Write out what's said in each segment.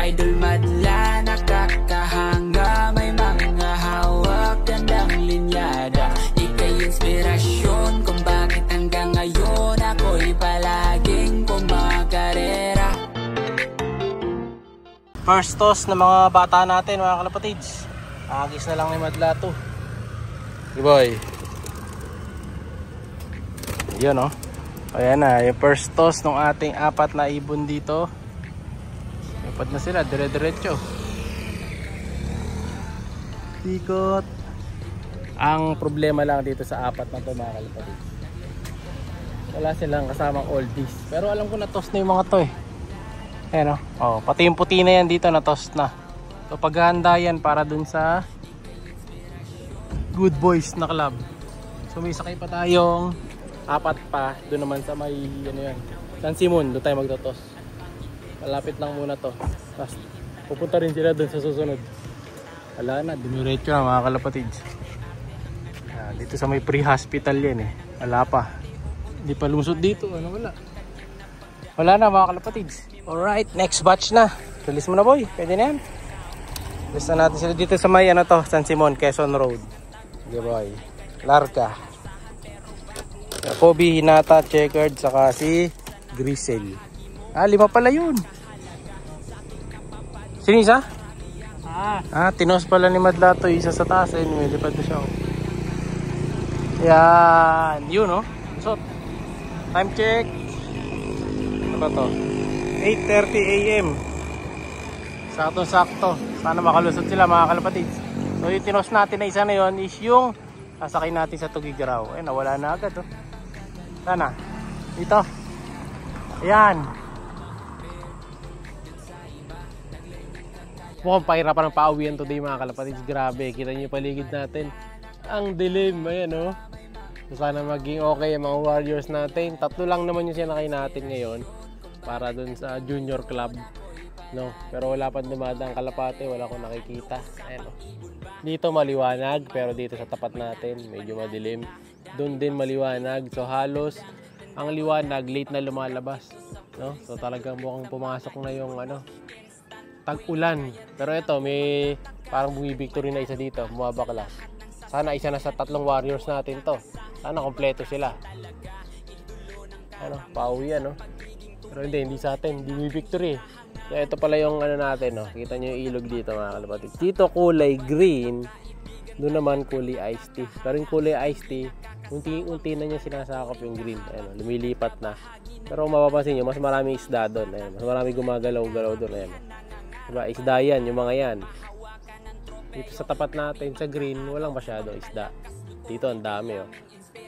Idol madla, nakakahanga, may mga hawak, gandang linyada. Ika'y inspirasyon kung bakit hanggang ngayon ako'y palaging kumakarera. First toss ng mga bata natin mga kalapatids. Agis na lang ni Madla to. Boy. Yun oh. Ayan na, yung first toss ng ating apat na ibon dito. Apat na sila, dire-diretso. Ikot. Ang problema lang dito sa apat na to mga kalapatids, wala silang kasamang oldies. Pero alam ko na toss na yung mga to eh. Ayan oh, pati yung puti na yan dito na toss na. So paghahanda yan para dun sa Good Boys na club. So may sakay pa tayong apat pa doon naman sa may ano yan, San Simon, doon tayo magtotos. Malapit lang muna to. Tapos pupunta rin sila doon sa susunod. Wala na, diniretso na mga kalapatids. Dito sa may pre-hospital yan eh. Wala pa. Hindi pa lumusot dito. Ano wala? Wala na mga kalapatids. Alright, next batch na. Release mo na boy. Pwede na yan. Release na natin sila dito sa may ano to, San Simon, Quezon Road. Okay boy. Larga. Kobe, Hinata, Checkered, saka si Grisel. 5 pala yun. Sino isa? Tinos pala ni Madla to. Isa sa taas. Anyway, lipad na siya. Yan. Yun oh. So, time check. Ano ba to? 8:30 AM. Sakto-sakto. Sana makalusot sila mga kalapatids. So yung tinos natin na isa na yun is yung sasakay natin sa Tugigaraw. Ayun, nawala na agad oh. Sana. Dito. Ayan. Mukhang pahirapan ng pauwian today mga kalapatids. Grabe. Kita nyo yung paligid natin. Ang dilim. Ayan oh. So, sana maging okay ang mga warriors natin. 3 lang naman yung sinakay natin ngayon. Para dun sa junior club. No? Pero wala pang dumadang kalapate. Wala akong nakikita. Ayan oh. Dito maliwanag. Pero dito sa tapat natin medyo madilim. Doon din maliwanag. So halos ang liwanag late na lumalabas, no? So talagang mukhang pumasok na yung ano, tag-ulan. Pero ito may parang bumibictory na isa dito, bumabaklas. Sana isa na sa 3 warriors natin to. Sana kompleto sila. Ano, pauwi ano. Pero hindi sa atin, hindi bumibictory. So ito pala yung ano natin, no. Kita niyo yung ilog dito mga kalapatids. Dito kulay green. Doon naman kulay iced tea. Pero yung kulay iced tea, unti-unti na niya sinasakop yung green. Ayan, lumilipat na. Pero kung mapapansin nyo, mas maraming isda doon. Ayan, mas maraming gumagalaw-galaw doon. Ayan. Diba, isda yan, yung mga yan. Dito sa tapat natin, sa green, walang masyado isda. Dito, ang dami. Oh.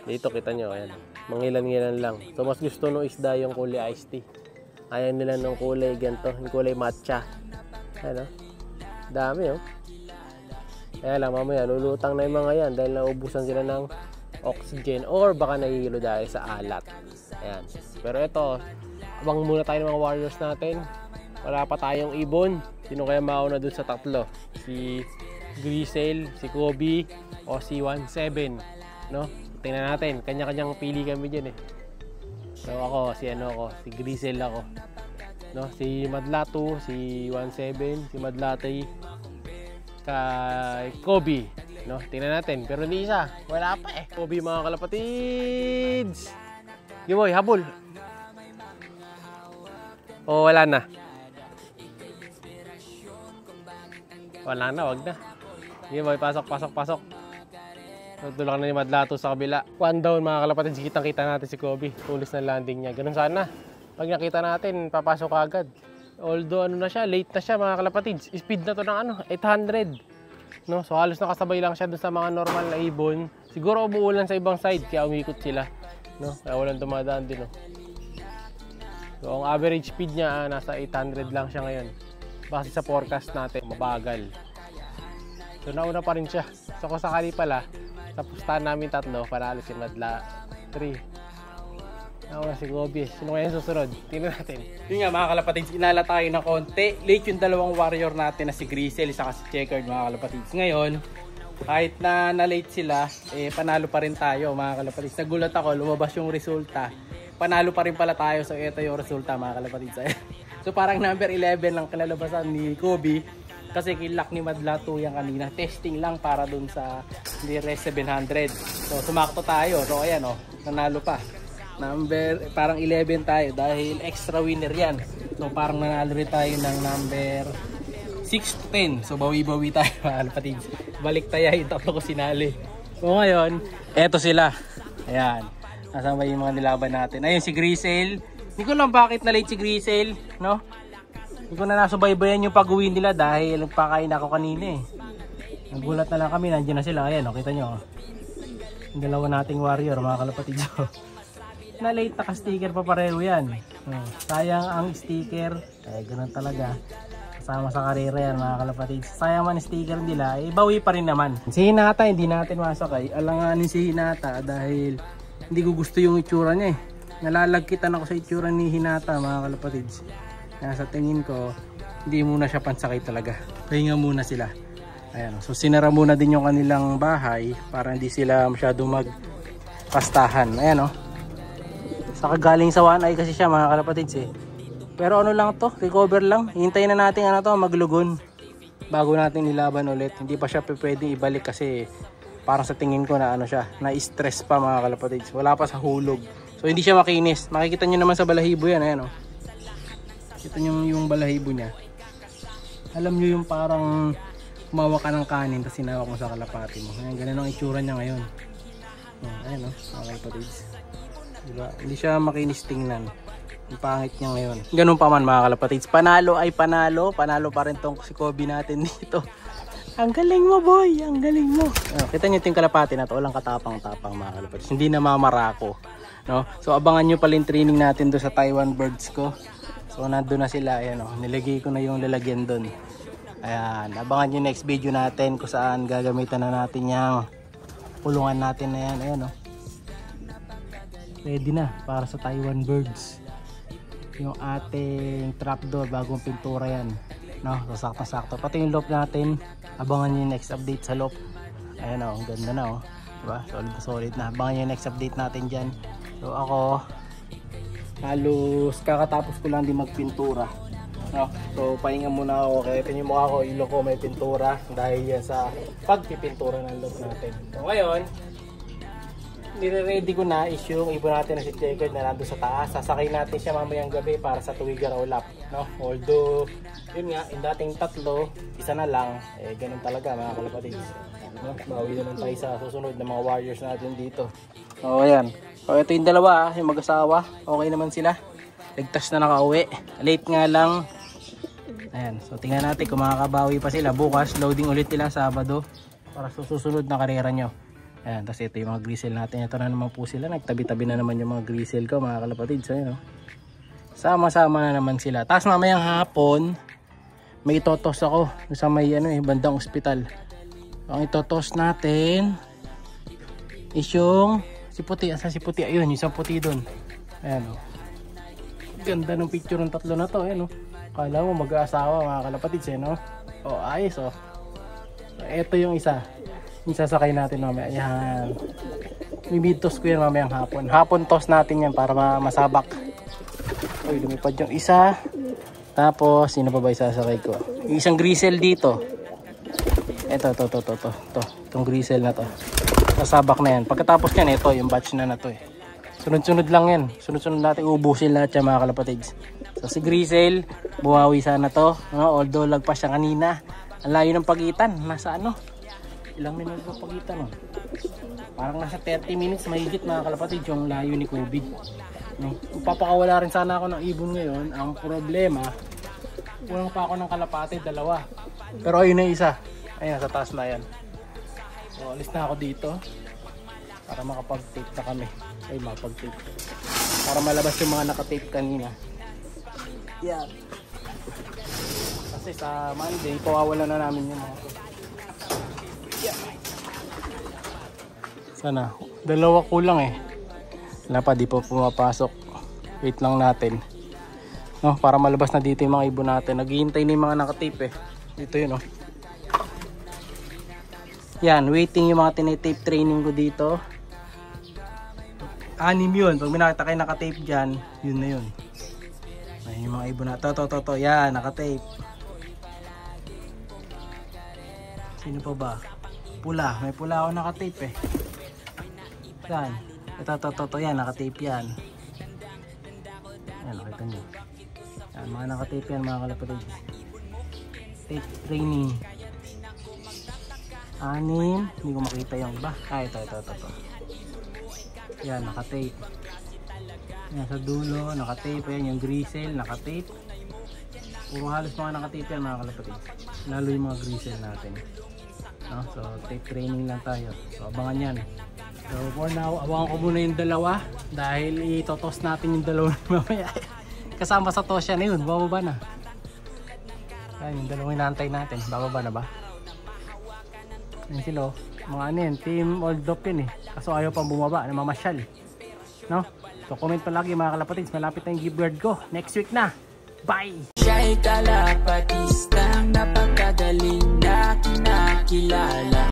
Dito, kita nyo. Ayan, mangilan-ngilan lang. So, mas gusto nung isda yung kulay iced tea. Ayaw nila ng kulay ganito, yung kulay matcha. Ayan, oh. Dami, oh. Kaya lang mamaya lulutang na yung mga yan dahil naubusan sila ng oxygen or baka nahihilo dahil sa alat. Ayan. Pero ito, abang muna tayo ng mga warriors natin. Wala pa tayong ibon. Sino kaya mauna dun sa 3? Si Grisel, si Kobe o si 17, no? Tingnan natin, kanya-kanyang pili kami dyan eh. So ako, si Grisel ako, no? Si Madla 2, si 17, si Madla 3, kay Kobe, no? Tingnan natin, pero hindi isa, wala pa eh. Kobe mga kalapatids. Giboy, habol. O wala na. Wala na, wag na. Giboy, pasok. Tulungan na ni Madlato sa kabila. 1 down mga kalapatids, kitang-kita natin si Kobe. Tulis na landing niya. Ganun sana. Pag nakita natin, papasok agad. Although ano na siya, late na siya mga kalapatids. Speed na to ng ano, 800. No? So halos nakasabay lang siya dun sa mga normal na ibon. Siguro umuulan sa ibang side kaya umikot sila. No? Kaya walang dumadaan din. No? So ang average speed niya nasa 800 lang siya ngayon. Base sa forecast natin, mabagal. So nauna pa rin siya. So kung sakali pala, sa pustahan namin 3, panalo si Madla 3. Nauna si Kobe. Sino kaya yung susunod? Tingnan natin. Yun nga mga kalapatids, inala tayo ng konti. Late yung 2 warrior natin na si Grisel, isa si Checkered mga kalapatids. Ngayon, kahit na na-late sila, panalo pa rin tayo mga kalapatids. Nagulat ako, lumabas yung resulta. Panalo pa rin pala tayo. So ito yung resulta mga kalapatids. So So parang number 11 lang kalalabasan ni Kobe. Kasi kilak ni Madlato yan kanina. Testing lang para dun sa DRS 700. So sumakto tayo. So ayan o, nanalo pa. Parang 11 tayo dahil extra winner yan. So parang nanalo rin tayo ng number 6 to 10. So bawi-bawi tayo mga kalapatids. Balik tayo yung tatlo ko sinali. So ngayon, eto sila. Ayan. Nasama yung mga nilaban natin. Ayun si Grisel. Hindi ko lang bakit na late si Grisel, no? Hindi ko na nasubaybayan yung pag-uwi nila dahil nagpakain ako kanina eh. Nagulat na lang kami, nandiyan na sila. Ayan, kita nyo. Yung dalawa nating warrior, mga kalapatids. Na late naka-sticker pa pareho yan. Sayang ang sticker. Ganun talaga. Kasama sa karera yan mga kalapatids. Sayang man sticker nila, bawi pa rin naman. Si Hinata hindi natin masakay. Alanganin si Hinata dahil hindi ko gusto yung itsura niya eh. Nalalagkitan ako sa itsura ni Hinata mga kalapatids. Kaya sa tingin ko, hindi muna siya pansakay talaga. Pahinga muna sila. Ayan, so sinara muna din yung kanilang bahay para hindi sila masyadong magpastahan. Ayan o. Saka galing sa One Eye kasi siya mga kalapatids eh. Pero ano lang to, recover lang. Hintayin na natin ano to, maglugon bago natin nilaban ulit. Hindi pa siya pwedeng ibalik kasi parang sa tingin ko na ano siya, na-stress pa mga kalapatids. Wala pa sa hulog. So hindi siya makinis. Makikita nyo naman sa balahibo yan, ayan o. Kita nyo yung balahibo niya. Alam nyo yung parang kumawa ka ng kanin tapos sinawak mo sa kalapati mo. Ayan, ganun ang itsura niya ngayon. Ayan o, mga kalapatids. Diba? Hindi siya makinis tingnan. Ang pangit niya ngayon. Ganun pa man mga kalapatids. Panalo ay panalo. Panalo pa rin tong si Kobe natin dito. Ang galing mo boy. Ang galing mo. Kita nyo yung kalapati na to. Walang katapang-tapang mga kalapatids. Hindi na mamarako. No? So abangan nyo pala yung training natin doon sa Taiwan birds ko. So nandun na sila. Ayan, oh. Nilagay ko na yung lalagyan doon. Ayan. Abangan nyo next video natin kung saan gagamitan na natin yung pulungan natin na yan. Ayan o. Ready na para sa Taiwan birds. Yung ating trapdoor, bagong pintura yan, no? So sakto-sakto. Pati yung loop natin, abangan nyo yung next update sa loop. Ayan o, ang ganda na o, diba? Solid na solid na. Abangan nyo yung next update natin dyan. So ako halos kakatapos ko lang din magpintura, no? So pahinga muna ako. Kaya ito yung mukha ko, ilong ko may pintura dahil yan sa pagpipintura ng loop natin. So ngayon nire-ready ko na is yung ibon natin na si Checkered na nandun sa taas. Sasakay natin siya mamayang gabi para sa Tuwiga Roll Up, no? Although yun nga, yung dating tatlo, isa na lang, eh ganun talaga mga kalapatids, no? Bawi naman tayo sa susunod na mga warriors natin dito. So ayan, so ito yung dalawa, yung mag-asawa, okay naman sila, ligtas na nakauwi, late nga lang. Ayan, so tingnan natin kung makakabawi pa sila. Bukas loading ulit nila Sabado para sa susunod na karera nyo. Ayan, tapos ito yung mga grisel natin. Ito na naman po sila. Nagtabi-tabi na naman yung mga grisel ko mga kalapatids. Ayan, no? Sama-sama na naman sila. Tapos mamayang hapon may itotos ako sa may bandang ospital. Ang itotos natin is yung si puti. Asa si puti? Ayun, isang puti doon. Ayan, no? Ganda ng picture ng tatlo na to. Ayan, no? Kala mo mag-aasawa mga kalapatids, no? Oh, ayos, oh. So, ito yung isa. Yung sasakay natin mamaya. Ayan. Mimitos ko yan mamayang hapon. Hapon toss natin yan para masabak. Uy, lumipad yung isa. Tapos, sino pa ba isasakay ko? Yung isang grisel dito. Ito. Itong grisel na to. Sasabak na yan. Pagkatapos yan, ito yung batch na to eh. Sunod-sunod lang yan. Sunod-sunod natin. Ubusin lahat yan mga kalapatids. So si grisel, buhawi sana to. No? Although lagpas siya kanina. Ang layo ng pagitan. Nasa ilang minuto ng pagitan, no? Parang nasa 30 minutes mahigit mga kalapatid yung layo ni Kobe, no? Papakawala rin sana ako ng ibon ngayon. Ang problema, kulang pa ako ng kalapatid, dalawa. Pero ayun na isa. Ayun, sa taas na yan. So alis na ako dito para makapag-tape na kami. Ay, makapag-tape. Para malabas yung mga naka-tape kanina. Yan. Kasi sa Monday, pawawala na namin yung mga sana. Dalawa kulang eh. Wala pa, di pa pumapasok. Wait lang natin. No, para malabas na dito yung mga ibon natin. Naghihintay na yung mga nakatape eh. Dito yun, oh. Yan, waiting yung mga tinitape training ko dito. 6 yun. Pag may nakita kayo nakatape dyan, yun na yun. Yan yung mga ibon na. To. Yan, nakatape. Sino pa ba? Pula. May pula ako nakatape eh. Yan. Ito. Yan, nakatape yan. Yan, nakita nyo. Yan, mga nakatape yan mga kalapatid. Tape training. 6. Hindi ko makita yung iba. Ito. Yan, nakatape. Yan, sa dulo, nakatape. Yan, yung grisel, nakatape. Puro halos mga nakatape yan mga kalapatid. Lalo yung mga grisel natin. No? So, tape training lang tayo. So, abangan yan. So, for now, abangan ko muna yung dalawa. Dahil itotos natin yung dalawa mamaya. Kasama sa toss yan. Ayun, bababa na. Ayan, yung dalawang inaantay natin. Bababa na ba? Ayan sila. Mga ano yan, team old dop yun eh. Kaso ayaw pang bumaba, namamasyal. No? So, comment palagi mga kalapatids. Malapit na yung gift guard ko. Next week na. Bye! Siya'y kalapatistang napakagaling na kinakilala.